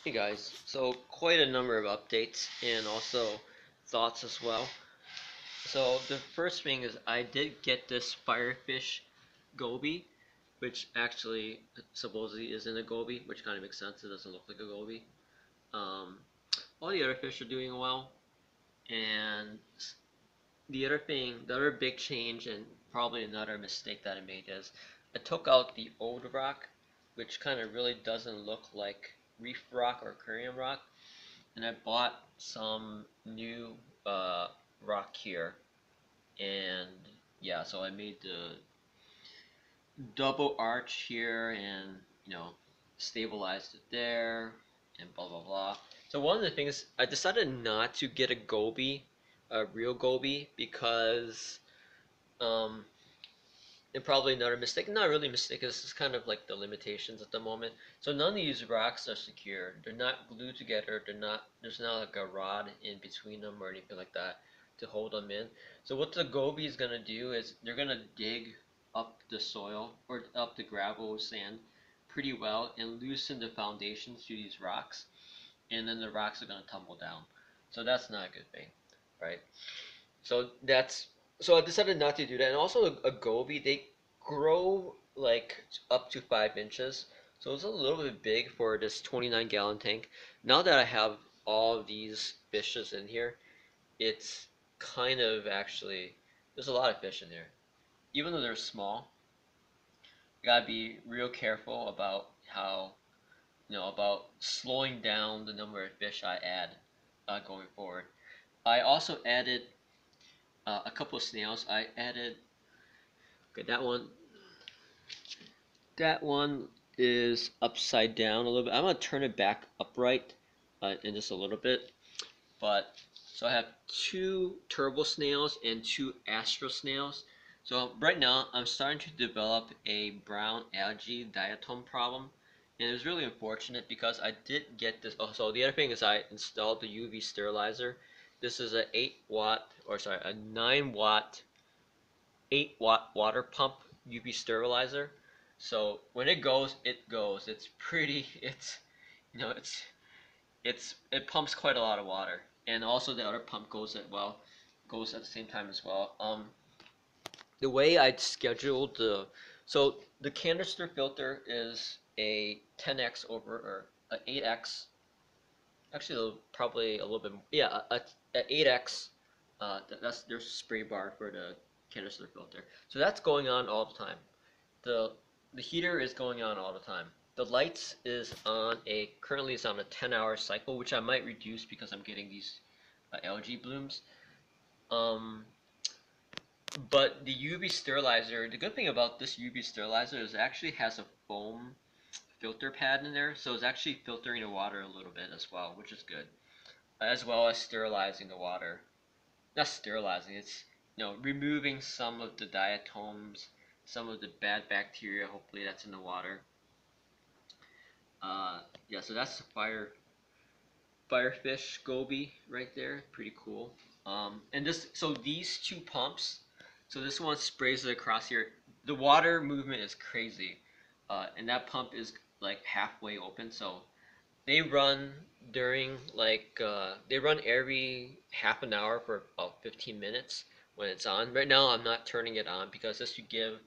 Hey guys, so quite a number of updates and also thoughts as well. So the first thing is I did get this Firefish Goby, which actually supposedly isn't a goby, which kind of makes sense. It doesn't look like a goby. Um, all the other fish are doing well, and the other big change and probably another mistake that I made is I took out the old rock, which kind of really doesn't look like reef rock or aquarium rock, and I bought some new uh, rock here, and yeah, so I made the double arch here, and stabilized it there, and blah blah blah. So one of the things I decided not to get a goby, a real goby, because um, and probably another mistake, not really a mistake, this is kind of like the limitations at the moment. So none of these rocks are secure. They're not glued together. There's not like a rod in between them or anything like that to hold them in. So what the goby is gonna do is they're gonna dig up the soil or up the gravel sand pretty well and loosen the foundations to these rocks, and then the rocks are gonna tumble down. So that's not a good thing, right? So that's so I decided not to do that. And also a goby, they grow like up to 5 inches. So it's a little bit big for this 29-gallon tank. Now that I have all of these fishes in here, it's kind of actually there's a lot of fish in there. Even though they're small, you gotta be real careful about how about slowing down the number of fish I add going forward. I also added a couple of snails. I added okay, that one is upside down a little bit. I'm gonna turn it back upright in just a little bit. But so I have two turbo snails and two astro snails. So right now I'm starting to develop a brown algae diatom problem, and it was really unfortunate because I did get this. Oh, so the other thing is I installed the UV sterilizer. This is a 8 watt, or sorry, a 9 watt 8 watt water pump UV sterilizer. So when it goes, it goes. It's pretty. It's you know it pumps quite a lot of water, and also the other pump goes at the same time as well. The way I'd scheduled the canister filter is a 10x over or a 8x. Actually, probably a little bit. Yeah, a 8x. That's their spray bar for the canister filter. So that's going on all the time. The the heater is going on all the time. The lights is on a currently is on a 10-hour cycle, which I might reduce because I'm getting these algae blooms. Um, but the UV sterilizer, the good thing about this UV sterilizer is it actually has a foam filter pad in there, so it's actually filtering the water a little bit as well, which is good, as well as sterilizing the water. Not sterilizing, it's removing some of the diatoms, some of the bad bacteria, hopefully that's in the water. Yeah, so that's the Firefish Goby right there. Pretty cool. And these two pumps, so this one sprays it across here. The water movement is crazy, and that pump is like halfway open. So they run they run every half an hour for about 15 minutes when it's on. Right now, I'm not turning it on because this should give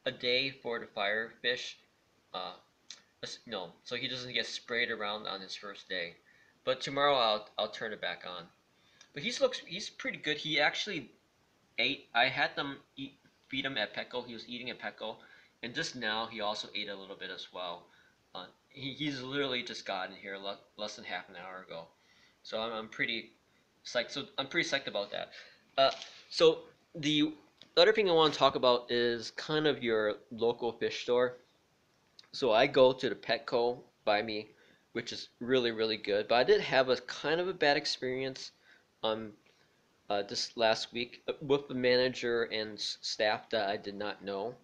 a day for the firefish. Uh, no, so he doesn't get sprayed around on his first day. But tomorrow I'll turn it back on. But he's pretty good. He actually ate. I had them feed him at Petco. He was eating at Petco, and just now he also ate a little bit as well. He's literally just gotten here less than half an hour ago, so I'm pretty psyched. So I'm pretty psyched about that. Uh, so the other thing I want to talk about is kind of your local fish store. So I go to the Petco by me, which is really really good. But I did have a kind of a bad experience this last week with the manager and staff that I did not know.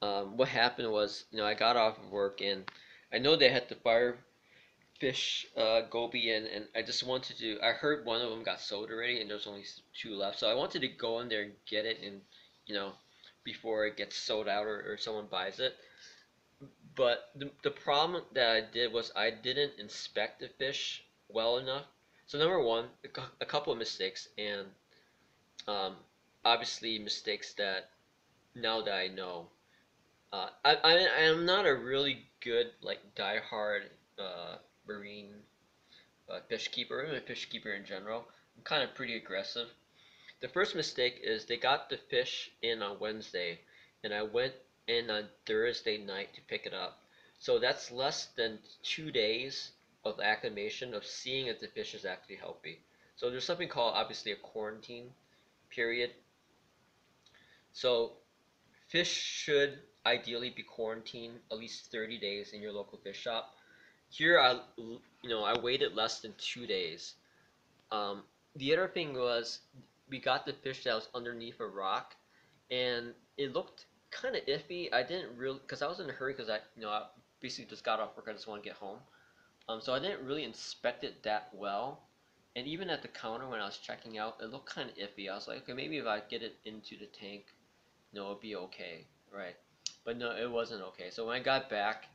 What happened was, I got off of work and I know they had the firefish goby in, and I just wanted to. I heard one of them got sold already, and there's only two left, so I wanted to go in there and get it, and you know, before it gets sold out or someone buys it. But the problem that I did was I didn't inspect the fish well enough. So number one, a couple of mistakes, and um, obviously mistakes that now that I know, I am not a really good like diehard marine fish keeper, or even a fish keeper in general. I'm kind of pretty aggressive. The first mistake is they got the fish in on Wednesday, and I went in on Thursday night to pick it up. So that's less than 2 days of acclimation of seeing if the fish is actually healthy. So there's something called obviously a quarantine period. So fish should ideally be quarantined at least 30 days in your local fish shop. Here I waited less than 2 days. Um, the other thing was we got the fish that was underneath a rock, and it looked kind of iffy. I didn't really, because I was in a hurry because I basically just got off work. I just want to get home. So I didn't really inspect it that well. And even at the counter when I was checking out, it looked kind of iffy. I was like, okay, maybe if I get it into the tank, it'll be okay, right? But no, it wasn't okay. So when I got back,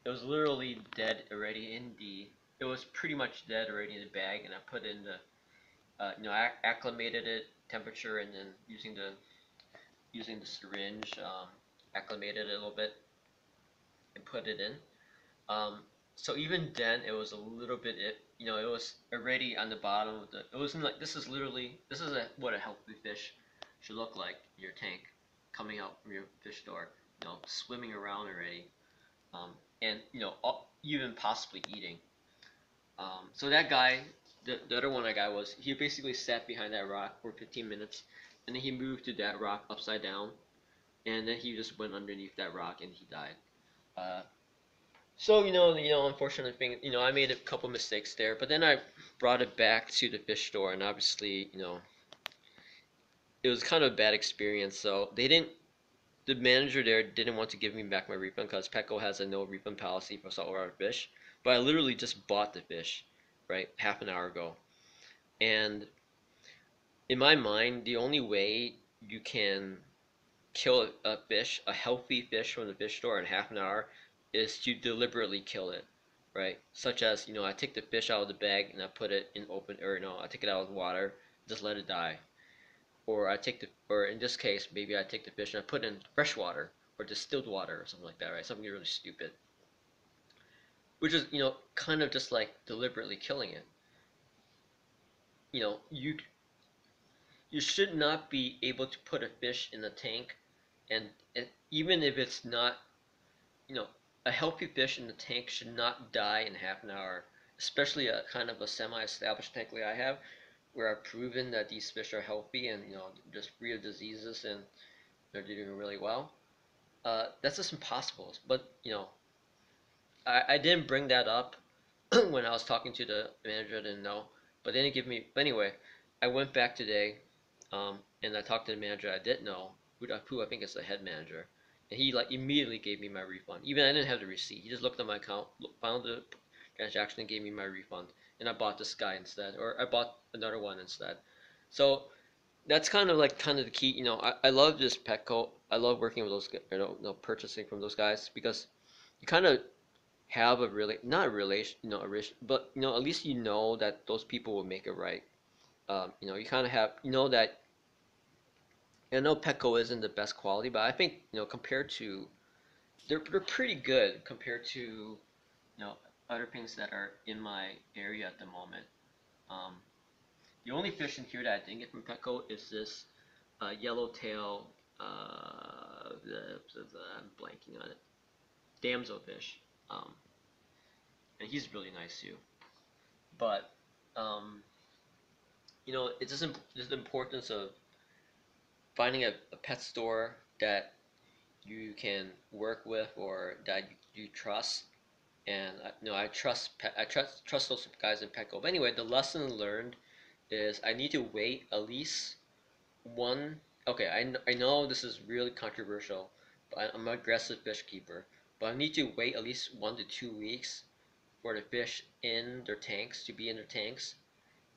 it was literally dead already in the. It was pretty much dead already in the bag, and I put in the acclimated it temperature, and then using the syringe, acclimated it a little bit and put it in. Um, so even then, it was a little bit it was already on the bottom of the. It wasn't like this is what a healthy fish should look like in your tank, coming out from your fish store, swimming around already, um, and even possibly eating. So that guy, the other one I got was he basically sat behind that rock for 15 minutes, and then he moved to that rock upside down, and then he just went underneath that rock and he died. Uh, so unfortunate thing, I made a couple mistakes there, but then I brought it back to the fish store, and obviously, it was kind of a bad experience. So the manager there didn't want to give me back my refund because Petco has a no refund policy for saltwater fish. But I literally just bought the fish, right, half an hour ago. And in my mind, the only way you can kill a fish, a healthy fish from the fish store in half an hour, is to deliberately kill it, right? Such as, I take the fish out of the bag and I put it in open, or no, I take it out of the water, just let it die. Or in this case, maybe I take the fish and I put it in fresh water or distilled water or something like that, right? Something really stupid. Which is, kind of just like deliberately killing it. You know, you should not be able to put a fish in a tank, and even if it's not, you know, a healthy fish in the tank should not die in half an hour, especially a kind of a semi-established tank like I have, where I've proven that these fish are healthy and just free of diseases and they're doing really well. That's just impossible. But I didn't bring that up when I was talking to the manager. I didn't know, but they didn't give me. But anyway, I went back today, and I talked to the manager I didn't know, who I think is the head manager, and he like immediately gave me my refund. Even I didn't have the receipt. He just looked at my account, found the transaction, and gave me my refund. And I bought this guy instead, or I bought another one instead. So that's kind of the key. I love this Petco. I love working with those, purchasing from those guys because you kind of have a really not a relation, but at least that those people will make it right. You kind of have that. I know Petco isn't the best quality, but I think compared to they're pretty good compared to other things that are in my area at the moment. Um, the only fish in here that I didn't get from Petco is this yellowtail. I'm blanking on it. Damselfish. Um, and he's really nice too. But um, it's just the importance of finding a pet store that you can work with or that you trust. And I trust those guys in Petco. But anyway, the lesson learned is I need to wait at least one. Okay, I know this is really controversial, but I'm an aggressive fish keeper. But I need to wait at least 1 to 2 weeks for the fish in their tanks to be in their tanks.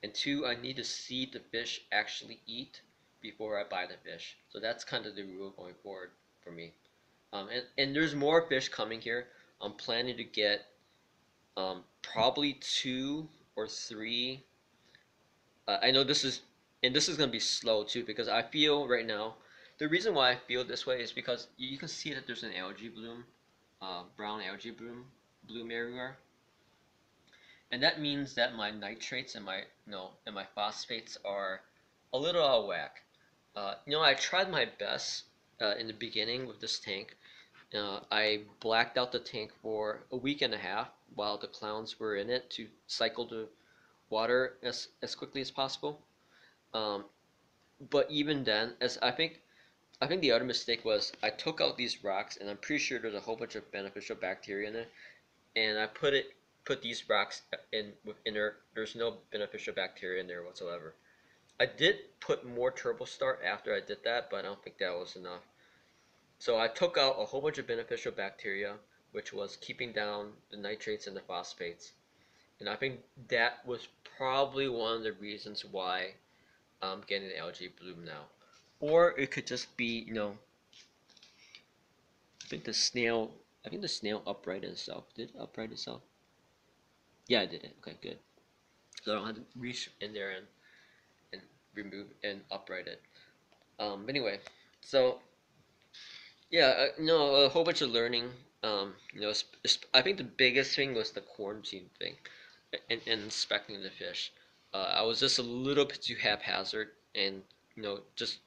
And two, I need to see the fish actually eat before I buy the fish. So that's kind of the rule going forward for me. And there's more fish coming here. I'm planning to get probably 2 or 3. I know this is, and this is gonna be slow too, because I feel right now, the reason why I feel this way is because you can see that there's an algae bloom, brown algae bloom everywhere, and that means that my nitrates and my and my phosphates are a little out of whack. I tried my best in the beginning with this tank. I blacked out the tank for a week and a half while the clowns were in it to cycle the water as quickly as possible. Um, but even then, as I think the other mistake was I took out these rocks, and I'm pretty sure there's a whole bunch of beneficial bacteria in it, and I put these rocks in there. There's no beneficial bacteria in there whatsoever. I did put more turbo start after I did that, but I don't think that was enough. So I took out a whole bunch of beneficial bacteria, which was keeping down the nitrates and the phosphates. And I think that was probably one of the reasons why I'm getting the algae bloom now. Or it could just be, I think the snail uprighted itself. Did it upright itself? Yeah, I did it. Okay, good. So I don't have to reach in there and remove and upright it. Anyway, so yeah, a whole bunch of learning. I think the biggest thing was the quarantine thing, and inspecting the fish. I was just a little bit too haphazard, and just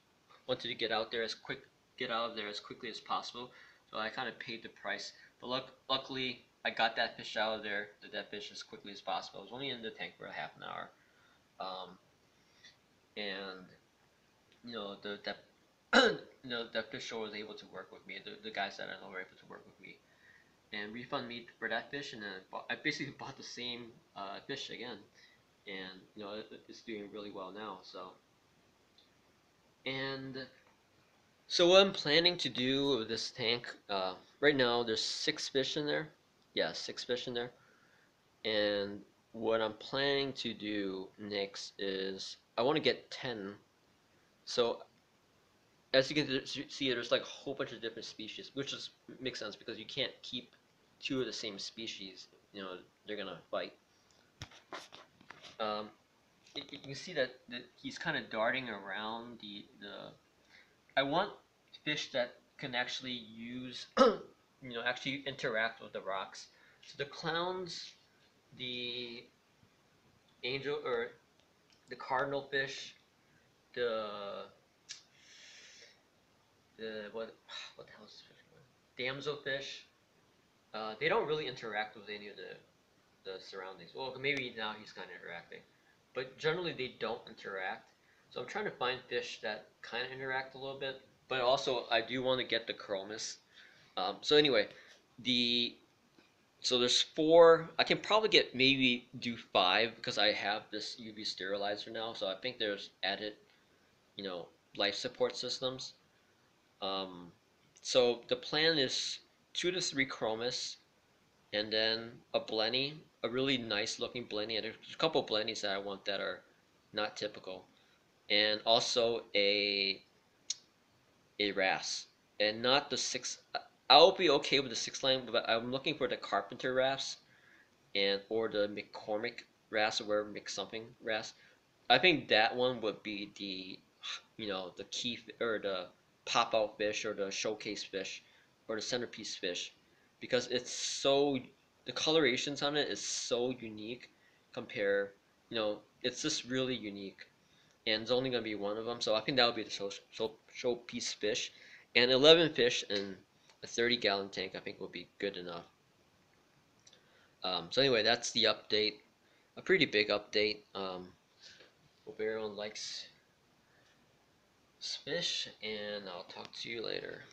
wanted to get out of there as quickly as possible. So I kind of paid the price. But luckily, I got that fish out of there, the dead fish, as quickly as possible. I was only in the tank for a half an hour, and that the official was able to work with me. The guys that I know were able to work with me and refund me for that fish, and then I basically bought the same fish again, and it's doing really well now. So what I'm planning to do with this tank, right now there's 6 fish in there. Yeah, 6 fish in there, and what I'm planning to do next is I want to get 10. So as you can see, there's like a whole bunch of different species, which makes sense because you can't keep 2 of the same species. They're gonna fight. Um, you can see that he's kind of darting around the. I want fish that can actually use, actually interact with the rocks. So the clowns, the angel or the cardinal fish, the what the hell is this fish called? Damselfish. They don't really interact with any of the surroundings. Well, maybe now he's kind of interacting, but generally they don't interact. So I'm trying to find fish that kind of interact a little bit, but also I do want to get the chromis. So anyway, the so there's 4. I can probably maybe do 5 because I have this UV sterilizer now. So I think there's added, you know, life support systems. Um, so the plan is 2 to 3 chromis, and then a blenny, a really nice looking blenny. And there's a couple blennies that I want that are not typical, and also a wrasse, and not the 6. I'll be okay with the 6 line, but I'm looking for the carpenter wrasse and or the McCormick wrasse or Mc something wrasse. I think that one would be the key or the pop out fish or the showcase fish or the centerpiece fish, because the colorations on it is so unique. It's just really unique, and it's only gonna be one of them. So I think that would be the showpiece fish, and 11 fish in a 30-gallon tank I think would be good enough. So anyway, that's the update. A pretty big update. Hope everyone likes fish, and I'll talk to you later.